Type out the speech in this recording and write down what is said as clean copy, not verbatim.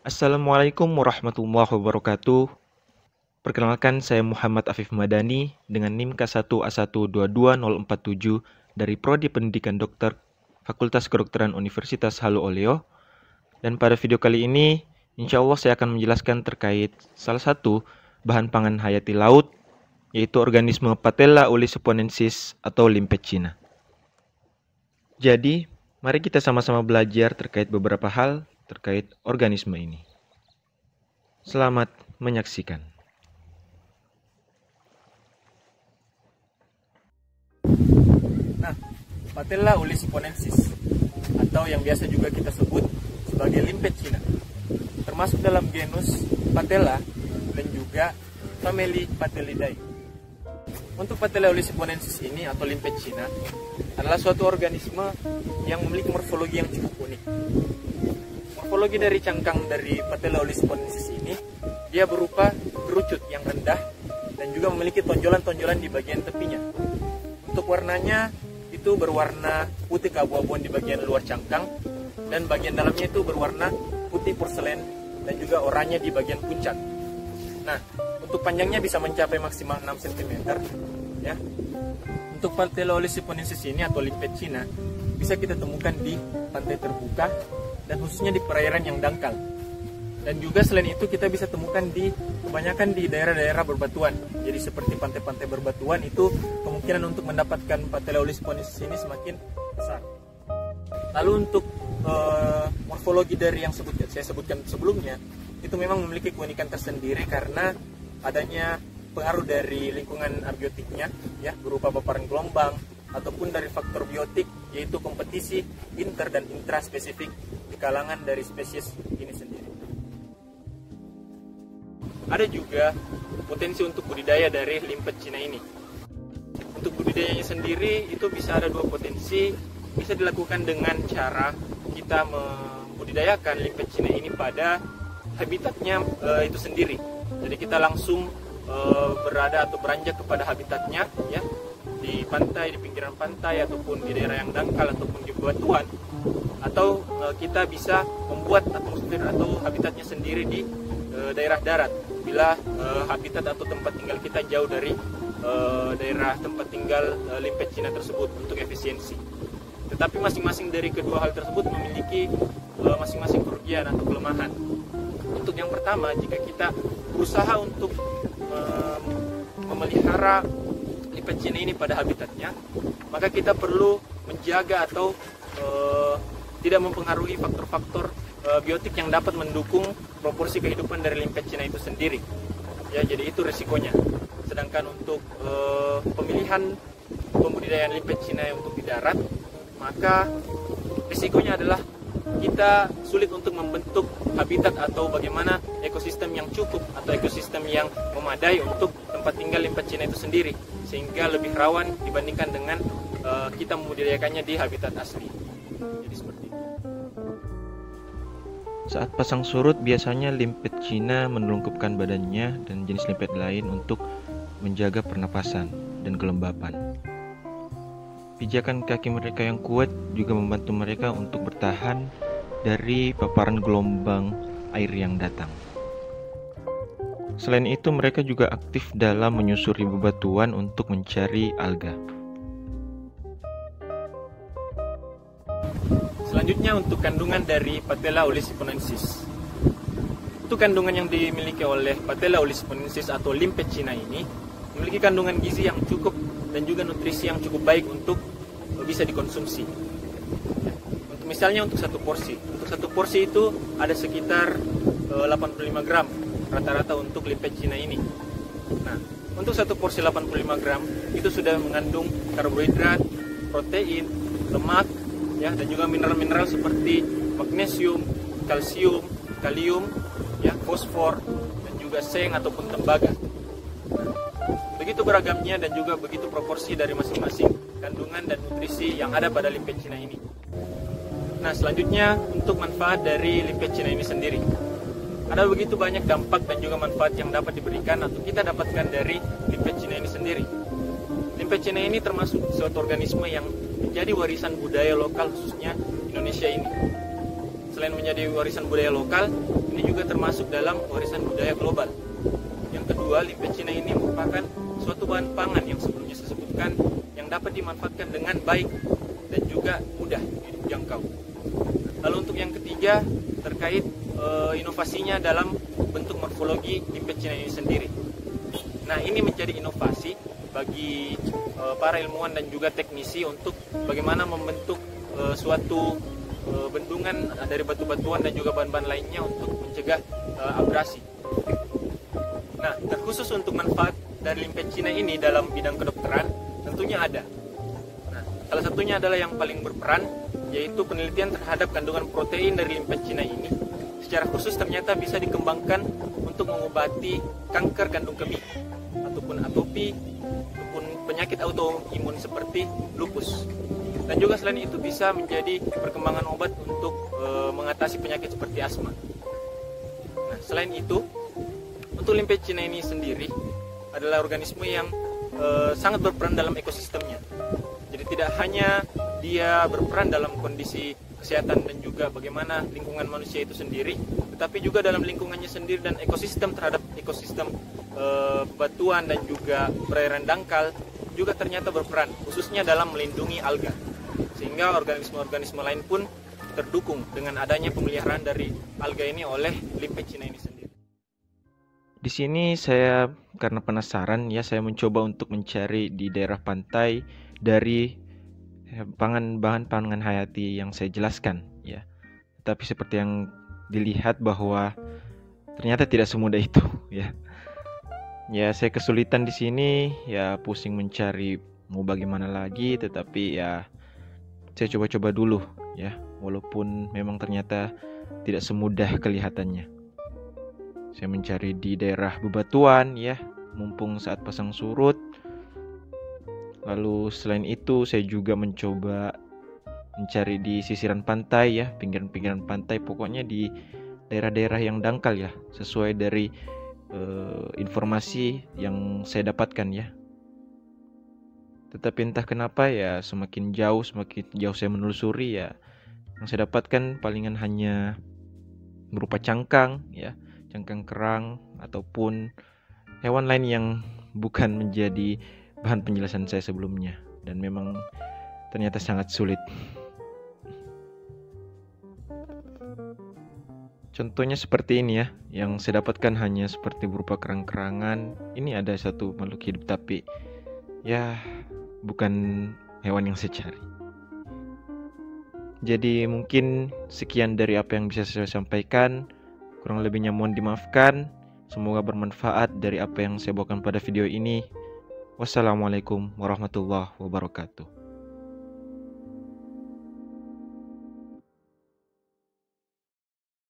Assalamualaikum warahmatullahi wabarakatuh. Perkenalkan, saya Muhammad Afif Madani dengan NIM K1A1222047 dari Prodi Pendidikan Dokter Fakultas Kedokteran Universitas Halu Oleo. Dan pada video kali ini, insya Allah saya akan menjelaskan terkait salah satu bahan pangan hayati laut, yaitu organisme Patella olisiponensis atau limpet Cina. Jadi, mari kita sama-sama belajar terkait beberapa hal terkait organisme ini. Selamat menyaksikan. Nah, Patella olisiponensis atau yang biasa juga kita sebut sebagai limpet Cina termasuk dalam genus Patella dan juga famili Patellidae. Untuk Patella olisiponensis ini atau limpet Cina adalah suatu organisme yang memiliki morfologi yang cukup unik. Morfologi dari cangkang dari Patella olisiponensis ini, dia berupa kerucut yang rendah dan juga memiliki tonjolan-tonjolan di bagian tepinya. Untuk warnanya itu berwarna putih keabu-abuan di bagian luar cangkang dan bagian dalamnya itu berwarna putih porselen dan juga oranye di bagian puncak. Nah, untuk panjangnya bisa mencapai maksimal 6 cm ya. Untuk Patella olisiponensis ini atau limpet Cina bisa kita temukan di pantai terbuka dan khususnya di perairan yang dangkal. Dan juga selain itu kita bisa temukan di kebanyakan di daerah-daerah berbatuan. Jadi seperti pantai-pantai berbatuan itu kemungkinan untuk mendapatkan Patella olisiponensis ini semakin besar. Lalu untuk morfologi dari yang saya sebutkan sebelumnya itu memang memiliki keunikan tersendiri karena adanya pengaruh dari lingkungan abiotiknya ya, berupa paparan gelombang ataupun dari faktor biotik yaitu kompetisi inter dan intraspesifik di kalangan dari spesies ini sendiri. Ada juga potensi untuk budidaya dari limpet Cina ini. Untuk budidayanya sendiri itu bisa ada dua potensi, bisa dilakukan dengan cara kita membudidayakan limpet Cina ini pada habitatnya itu sendiri. Jadi kita langsung berada atau beranjak kepada habitatnya ya, di pantai, di pinggiran pantai ataupun di daerah yang dangkal ataupun di batuan, atau kita bisa membuat atmosfer atau habitatnya sendiri di daerah darat bila habitat atau tempat tinggal kita jauh dari daerah tempat tinggal limpet Cina tersebut untuk efisiensi. Tetapi masing-masing dari kedua hal tersebut memiliki masing-masing kerugian atau kelemahan. Untuk yang pertama, jika kita berusaha untuk memelihara limpet Cina ini pada habitatnya, maka kita perlu menjaga atau tidak mempengaruhi faktor-faktor biotik yang dapat mendukung proporsi kehidupan dari limpet Cina itu sendiri. Ya, jadi itu risikonya. Sedangkan untuk pemilihan pembudidayaan limpet Cina untuk di darat, maka risikonya adalah kita sulit untuk membentuk habitat atau bagaimana ekosistem yang cukup atau ekosistem yang memadai untuk tempat tinggal limpet Cina itu sendiri, sehingga lebih rawan dibandingkan dengan kita membudidayakannya di habitat asli. Jadi seperti itu. Saat pasang surut, biasanya limpet Cina menelungkupkan badannya dan jenis limpet lain untuk menjaga pernapasan dan kelembapan. Pijakan kaki mereka yang kuat juga membantu mereka untuk bertahan dari paparan gelombang air yang datang. Selain itu, mereka juga aktif dalam menyusuri bebatuan untuk mencari alga. Selanjutnya untuk kandungan dari Patella olisiponensis. Untuk kandungan yang dimiliki oleh Patella olisiponensis atau limpet Cina ini memiliki kandungan gizi yang cukup dan juga nutrisi yang cukup baik untuk bisa dikonsumsi. Untuk misalnya untuk satu porsi itu ada sekitar 85 gram rata-rata untuk limpet Cina ini. Nah, untuk satu porsi 85 gram itu sudah mengandung karbohidrat, protein, lemak, ya, dan juga mineral-mineral seperti magnesium, kalsium, kalium, ya, fosfor, dan juga seng ataupun tembaga. Begitu beragamnya dan juga begitu proporsi dari masing-masing kandungan dan nutrisi yang ada pada limpet Cina ini. Nah, selanjutnya untuk manfaat dari limpet Cina ini sendiri. Ada begitu banyak dampak dan juga manfaat yang dapat diberikan atau kita dapatkan dari limpet Cina ini sendiri. Limpet Cina ini termasuk suatu organisme yang menjadi warisan budaya lokal khususnya Indonesia ini. selain menjadi warisan budaya lokal, ini juga termasuk dalam warisan budaya global. Yang kedua, limpet Cina ini merupakan suatu bahan pangan yang sebelumnya saya sebutkan yang dapat dimanfaatkan dengan baik dan juga mudah dijangkau. Lalu untuk yang ketiga, terkait inovasinya dalam bentuk morfologi limpet Cina ini sendiri. Nah, ini menjadi inovasi bagi para ilmuwan dan juga teknisi untuk bagaimana membentuk suatu bendungan dari batu-batuan dan juga bahan-bahan lainnya untuk mencegah abrasi. Nah, terkhusus untuk manfaat dari limpet Cina ini dalam bidang kedokteran tentunya ada. Nah, salah satunya adalah yang paling berperan, yaitu penelitian terhadap kandungan protein dari limpet Cina ini. Secara khusus ternyata bisa dikembangkan untuk mengobati kanker kandung kemih, ataupun atopi, ataupun penyakit autoimun seperti lupus. Dan juga selain itu bisa menjadi perkembangan obat untuk mengatasi penyakit seperti asma. Nah, selain itu, untuk limpet Cina ini sendiri adalah organisme yang sangat berperan dalam ekosistemnya. Jadi tidak hanya dia berperan dalam kondisi kesehatan dan juga bagaimana lingkungan manusia itu sendiri, tetapi juga dalam lingkungannya sendiri dan ekosistem terhadap ekosistem batuan dan juga perairan dangkal juga ternyata berperan, khususnya dalam melindungi alga. Sehingga organisme-organisme lain pun terdukung dengan adanya pemeliharaan dari alga ini oleh limpet Cina ini sendiri. Di sini saya karena penasaran ya, saya mencoba untuk mencari di daerah pantai dari bahan pangan hayati yang saya jelaskan ya. Tapi seperti yang dilihat bahwa ternyata tidak semudah itu ya. Ya, saya kesulitan di sini ya, pusing mencari mau bagaimana lagi, tetapi ya saya coba-coba dulu ya, walaupun memang ternyata tidak semudah kelihatannya. Saya mencari di daerah bebatuan ya, mumpung saat pasang surut. Lalu selain itu saya juga mencoba mencari di sisiran pantai ya, pinggiran-pinggiran pantai, pokoknya di daerah-daerah yang dangkal ya, sesuai dari informasi yang saya dapatkan ya. Tetapi entah kenapa ya, semakin jauh saya menelusuri ya, yang saya dapatkan palingan hanya berupa cangkang ya, cangkang kerang ataupun hewan lain yang bukan menjadi bahan penjelasan saya sebelumnya, dan memang ternyata sangat sulit. Contohnya seperti ini ya, yang saya dapatkan hanya seperti berupa kerang-kerangan. Ini ada satu makhluk hidup tapi ya bukan hewan yang saya cari. Jadi mungkin sekian dari apa yang bisa saya sampaikan. Kurang lebihnya mohon dimaafkan. Semoga bermanfaat dari apa yang saya bawakan pada video ini. Wassalamualaikum warahmatullahi wabarakatuh.